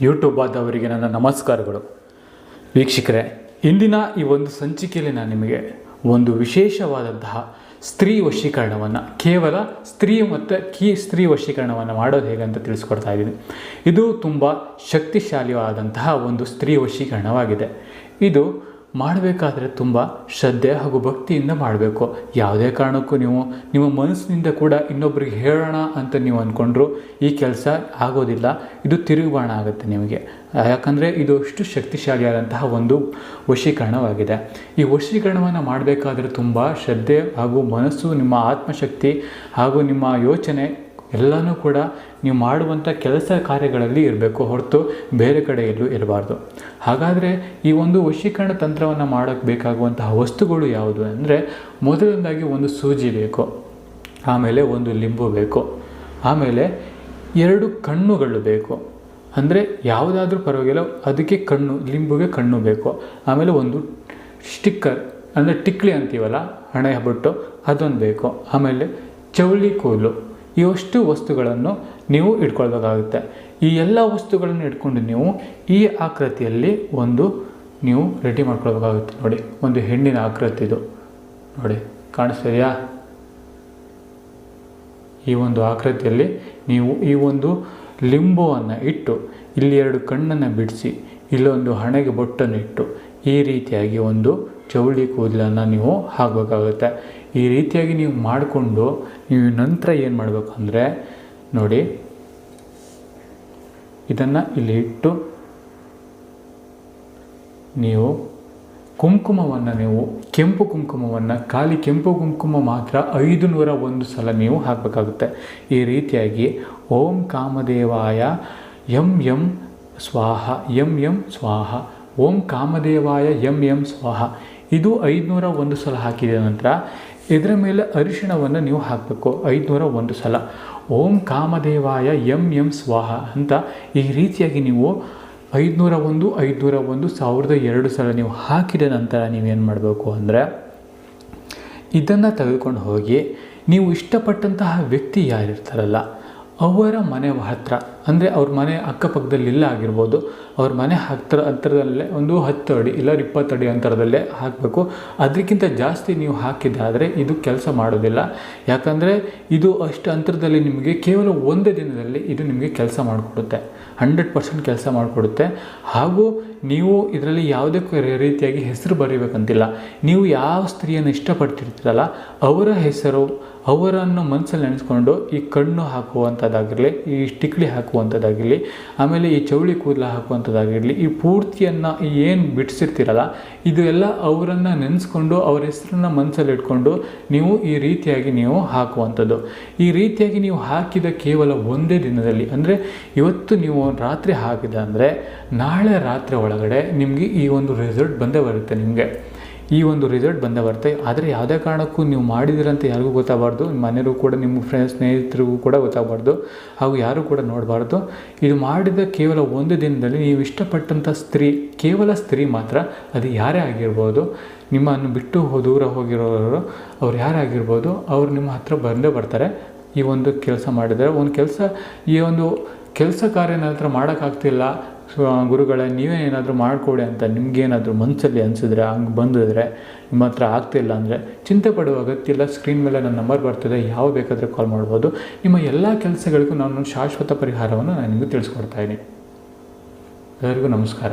YouTube ಆದವರಿಗೆ ನನ್ನ ನಮಸ್ಕಾರಗಳು. ವೀಕ್ಷಕರೇ, ಇಂದಿನ ಈ ಒಂದು ಸಂಚಿಕೆಯಲ್ಲಿ ನಾನು ನಿಮಗೆ ಒಂದು ವಿಶೇಷವಾದಂತಹ ಸ್ತ್ರೀ ವಶೀಕರಣವನ್ನು, ಕೇವಲ ಸ್ತ್ರೀ ಮತ್ತು ಸ್ತ್ರೀ ವಶೀಕರಣವನ್ನು ಮಾಡೋದು ಹೇಗೆ ಅಂತ ತಿಳಿಸ್ಕೊಡ್ತಾ ಇದ್ದೀನಿ. ಇದು ತುಂಬ ಶಕ್ತಿಶಾಲಿಯಾದಂತಹ ಒಂದು ಸ್ತ್ರೀ ವಶೀಕರಣವಾಗಿದೆ. ಇದು ಮಾಡಬೇಕಾದ್ರೆ ತುಂಬ ಶ್ರದ್ಧೆ ಹಾಗೂ ಭಕ್ತಿಯಿಂದ ಮಾಡಬೇಕು. ಯಾವುದೇ ಕಾರಣಕ್ಕೂ ನಿಮ್ಮ ಮನಸ್ಸಿನಿಂದ ಕೂಡ ಇನ್ನೊಬ್ಬರಿಗೆ ಹೇಳೋಣ ಅಂತ ನೀವು ಅಂದ್ಕೊಂಡ್ರು ಈ ಕೆಲಸ ಆಗೋದಿಲ್ಲ. ಇದು ತಿರುಗುಬಾಣ ಆಗುತ್ತೆ ನಿಮಗೆ. ಯಾಕಂದರೆ ಇದು ಅಷ್ಟು ಶಕ್ತಿಶಾಲಿಯಾದಂತಹ ಒಂದು ವಶೀಕರಣವಾಗಿದೆ. ಈ ವಶೀಕರಣವನ್ನು ಮಾಡಬೇಕಾದ್ರೆ ತುಂಬ ಶ್ರದ್ಧೆ ಹಾಗೂ ಮನಸ್ಸು, ನಿಮ್ಮ ಆತ್ಮಶಕ್ತಿ ಹಾಗೂ ನಿಮ್ಮ ಯೋಚನೆ ಎಲ್ಲನೂ ಕೂಡ ನೀವು ಮಾಡುವಂಥ ಕೆಲಸ ಕಾರ್ಯಗಳಲ್ಲಿ ಇರಬೇಕು, ಹೊರತು ಬೇರೆ ಕಡೆ ಎಲ್ಲೂ ಇರಬಾರ್ದು. ಹಾಗಾದರೆ ಈ ಒಂದು ವಶೀಕರಣ ತಂತ್ರವನ್ನು ಮಾಡೋಕ್ಕೆ ಬೇಕಾಗುವಂತಹ ವಸ್ತುಗಳು ಯಾವುದು ಅಂದರೆ, ಮೊದಲನೇದಾಗಿ ಒಂದು ಸೂಜಿ ಬೇಕು, ಆಮೇಲೆ ಒಂದು ಲಿಂಬು ಬೇಕು, ಆಮೇಲೆ 2 ಕಣ್ಣುಗಳು ಬೇಕು. ಅಂದರೆ ಯಾವುದಾದ್ರೂ ಪರವಾಗಿಲ್ಲ, ಅದಕ್ಕೆ ಕಣ್ಣು, ಲಿಂಬುಗೆ ಕಣ್ಣು ಬೇಕು. ಆಮೇಲೆ ಒಂದು ಸ್ಟಿಕ್ಕರ್ ಅಂದರೆ ಟಿಕ್ಲಿ ಅಂತೀವಲ್ಲ, ಹಣೆ ಬೊಟ್ಟು, ಅದೊಂದು ಬೇಕು. ಆಮೇಲೆ ಚೌಳಿ ಕೂದಲು, ಇವಷ್ಟು ವಸ್ತುಗಳನ್ನು ನೀವು ಇಟ್ಕೊಳ್ಬೇಕಾಗುತ್ತೆ. ಈ ಎಲ್ಲ ವಸ್ತುಗಳನ್ನು ಇಟ್ಕೊಂಡು ನೀವು ಈ ಆಕೃತಿಯಲ್ಲಿ ನೀವು ರೆಡಿ ಮಾಡ್ಕೊಳ್ಬೇಕಾಗುತ್ತೆ. ನೋಡಿ, ಒಂದು ಹೆಣ್ಣಿನ ಆಕೃತಿದು ನೋಡಿ, ಕಾಣಿಸ್ತಿದೆಯಾ? ಈ ಒಂದು ಆಕೃತಿಯಲ್ಲಿ ನೀವು ಈ ಒಂದು ಲಿಂಬುವನ್ನು ಇಟ್ಟು, ಇಲ್ಲಿ 2 ಕಣ್ಣನ್ನು ಬಿಡಿಸಿ, ಇಲ್ಲೊಂದು ಹಣೆಗೆ ಬೊಟ್ಟನ್ನು ಇಟ್ಟು, ಈ ರೀತಿಯಾಗಿ ಒಂದು ಚೌಳಿ ಕೂದಲನ್ನು ನೀವು ಹಾಕಬೇಕಾಗುತ್ತೆ. ಈ ರೀತಿಯಾಗಿ ನೀವು ಮಾಡಿಕೊಂಡು ನೀವು ನಂತರ ಏನು ಮಾಡಬೇಕು ಅಂದರೆ, ನೋಡಿ, ಇದನ್ನು ಇಲ್ಲಿ ಇಟ್ಟು ನೀವು ಕುಂಕುಮವನ್ನು, ಕೆಂಪು ಕುಂಕುಮವನ್ನು, ಖಾಲಿ ಕೆಂಪು ಕುಂಕುಮ ಮಾತ್ರ 501 ಸಲ ನೀವು ಹಾಕಬೇಕಾಗುತ್ತೆ. ಈ ರೀತಿಯಾಗಿ ಓಂ ಕಾಮದೇವಾಯ ಯಂ ಸ್ವಾಹ, ಯಂ ಸ್ವಾಹ, ಓಂ ಕಾಮದೇವಾಯ ಯಂ ಸ್ವಾಹ, ಇದು 501 ಸಲ ಹಾಕಿದ ನಂತರ ಇದರ ಮೇಲೆ ಅರಿಶಿಣವನ್ನು ನೀವು ಹಾಕಬೇಕು 501 ಸಲ. ಓಂ ಕಾಮದೇವಾಯ ಯಂ ಸ್ವಾಹ ಅಂತ ಈ ರೀತಿಯಾಗಿ ನೀವು 501 1002 ಸಲ ನೀವು ಹಾಕಿದ ನಂತರ ನೀವೇನು ಮಾಡಬೇಕು ಅಂದರೆ, ಇದನ್ನು ತೆಗೆದುಕೊಂಡು ಹೋಗಿ ನೀವು ಇಷ್ಟಪಟ್ಟಂತಹ ವ್ಯಕ್ತಿ ಯಾರಿರ್ತಾರಲ್ಲ ಅವರ ಮನೆ ಹತ್ತಿರ, ಅಂದರೆ ಅವ್ರ ಮನೆ ಅಕ್ಕಪಕ್ಕದಲ್ಲಿಲ್ಲ ಆಗಿರ್ಬೋದು, ಅವ್ರ ಮನೆ ಹತ್ತಿರದಲ್ಲೇ ಒಂದು 10 ಅಡಿ ಇಲ್ಲ 20 ಅಡಿ ಅಂತರದಲ್ಲೇ ಹಾಕಬೇಕು. ಅದಕ್ಕಿಂತ ಜಾಸ್ತಿ ನೀವು ಹಾಕಿದ್ದಾದರೆ ಇದು ಕೆಲಸ ಮಾಡೋದಿಲ್ಲ. ಯಾಕಂದರೆ ಇದು ಅಷ್ಟು ಅಂತರದಲ್ಲಿ ನಿಮಗೆ ಕೇವಲ ಒಂದೇ ದಿನದಲ್ಲಿ ಇದು ನಿಮಗೆ ಕೆಲಸ ಮಾಡಿಕೊಡುತ್ತೆ, 100% ಕೆಲಸ ಮಾಡಿಕೊಡುತ್ತೆ. ಹಾಗೂ ನೀವು ಇದರಲ್ಲಿ ಯಾವುದೇ ರೀತಿಯಾಗಿ ಹೆಸರು ಬರೀಬೇಕಂತಿಲ್ಲ. ನೀವು ಯಾವ ಸ್ತ್ರೀಯನ್ನು ಇಷ್ಟಪಡ್ತಿರ್ತೀರಲ್ಲ ಅವರ ಹೆಸರು, ಅವರನ್ನು ಮನಸ್ಸಲ್ಲಿ ನೆನೆಸ್ಕೊಂಡು ಈ ಕಣ್ಣು ಹಾಕುವಂಥದ್ದಾಗಿರಲಿ, ಈ ಟಿಕ್ಲಿ ಹಾಕುವಂಥದ್ದಾಗಿರಲಿ, ಆಮೇಲೆ ಈ ಚೌಳಿ ಕೂದಲ ಹಾಕುವಂಥದ್ದಾಗಿರಲಿ, ಈ ಪೂರ್ತಿಯನ್ನು ಏನು ಬಿಡಿಸಿರ್ತೀರಲ್ಲ ಇದು ಎಲ್ಲ ಅವರನ್ನು ನೆನೆಸ್ಕೊಂಡು ಅವರ ಹೆಸರನ್ನು ಮನಸ್ಸಲ್ಲಿ ಇಟ್ಕೊಂಡು ನೀವು ಈ ರೀತಿಯಾಗಿ ನೀವು ಹಾಕುವಂಥದ್ದು. ಈ ರೀತಿಯಾಗಿ ನೀವು ಹಾಕಿದ ಕೇವಲ ಒಂದೇ ದಿನದಲ್ಲಿ, ಅಂದರೆ ಇವತ್ತು ನೀವು ರಾತ್ರಿ ಹಾಕಿದ ಅಂದರೆ ನಾಳೆ ರಾತ್ರಿ ಒಳಗಡೆ ನಿಮಗೆ ಈ ಒಂದು ರಿಸಲ್ಟ್ ಬಂದೇ ಬರುತ್ತೆ. ನಿಮಗೆ ಈ ಒಂದು ರಿಸಲ್ಟ್ ಬಂದೇ ಬರುತ್ತೆ. ಆದರೆ ಯಾವುದೇ ಕಾರಣಕ್ಕೂ ನೀವು ಮಾಡಿದಿರಂತ ಯಾರಿಗೂ ಗೊತ್ತಾಗಬಾರ್ದು, ನಿಮ್ಮ ಮನೆಯವರು ಕೂಡ, ನಿಮ್ಮ ಸ್ನೇಹಿತರಿಗೂ ಕೂಡ ಗೊತ್ತಾಗಬಾರ್ದು, ಹಾಗೂ ಯಾರೂ ಕೂಡ ನೋಡಬಾರ್ದು. ಇದು ಮಾಡಿದ ಕೇವಲ ಒಂದು ದಿನದಲ್ಲಿ ನೀವು ಇಷ್ಟಪಟ್ಟಂಥ ಸ್ತ್ರೀ, ಕೇವಲ ಸ್ತ್ರೀ ಮಾತ್ರ, ಅದು ಯಾರೇ ಆಗಿರ್ಬೋದು, ನಿಮ್ಮನ್ನು ಬಿಟ್ಟು ದೂರ ಹೋಗಿರೋರು ಅವ್ರು ಯಾರೇ ಆಗಿರ್ಬೋದು, ಅವರು ನಿಮ್ಮ ಹತ್ರ ಬಂದೇ ಬರ್ತಾರೆ. ಈ ಒಂದು ಕೆಲಸ ಮಾಡಿದರೆ ಈ ಒಂದು ಕೆಲಸ ಕಾರ್ಯ ನಂತರ ಮಾಡೋಕ್ಕಾಗ್ತಿಲ್ಲ ಗುರುಗಳೇ, ನೀವೇ ಏನಾದರೂ ಮಾಡಿಕೊಡಿ ಅಂತ ನಿಮಗೇನಾದರೂ ಮನಸ್ಸಲ್ಲಿ ಅನಿಸಿದ್ರೆ, ಹಂಗೆ ಬಂದಿದ್ರೆ, ನಿಮ್ಮ ಹತ್ರ ಆಗ್ತಿಲ್ಲ ಅಂದರೆ ಚಿಂತೆ ಪಡುವ ಅಗತ್ಯ ಇಲ್ಲ. ಸ್ಕ್ರೀನ್ ಮೇಲೆ ನನ್ನ ನಂಬರ್ ಬರ್ತಿದೆ, ಯಾವ ಬೇಕಾದರೆ ಕಾಲ್ ಮಾಡ್ಬೋದು. ನಿಮ್ಮ ಎಲ್ಲ ಕೆಲಸಗಳಿಗೂ ನಾನು ಶಾಶ್ವತ ಪರಿಹಾರವನ್ನು ನಾನು ನಿಮಗೆ ತಿಳಿಸ್ಕೊಡ್ತಾಯಿದ್ದೀನಿ. ಎಲ್ಲರಿಗೂ ನಮಸ್ಕಾರ.